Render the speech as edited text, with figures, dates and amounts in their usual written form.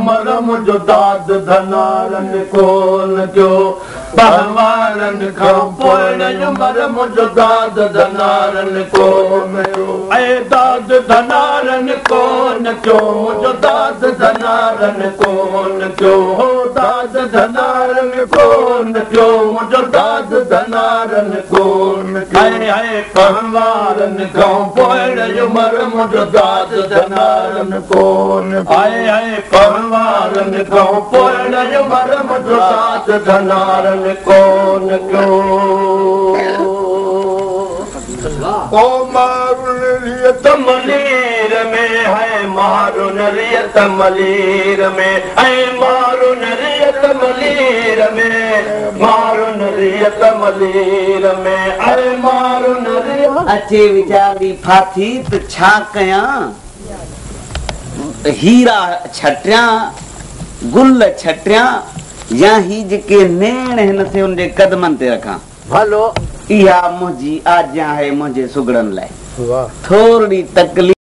उमर मुंहिंजो दाद धनारनि कोन कयो पहवारनि खां पोइ उमर मुंहिंजो दाद धनारनि कोन कयो ऐं दाद धनारनि कोन कयो मुंहिंजो दाद धनारनि कोन कयो हो दाद धनारनि कोन कयो मुंहिंजो दाद धनारनि कोन कयो पहवारनि खां पोइ उमर मुंहिंजो दाद धनारनि कोन आए पहवारनि खां पोइ उमर मुंहिंजो दाद धनारनि कोन कयो ओ मारुन रियत मलीर में है मारुन रियत मलीर में है मारुन रियत मलीर में मारुन रियत मलीर में है मारुन रियत अचे वीचारी फाथी त छा कयां हीरा छटियां गुल छटियां या ही जेके नेण हिन थे उनजे कदमनि ते रखां भलो इहा मुंहिंजी आज्ञा है मुंहिंजे सुगड़नि लाइ थोरी तकलीफ़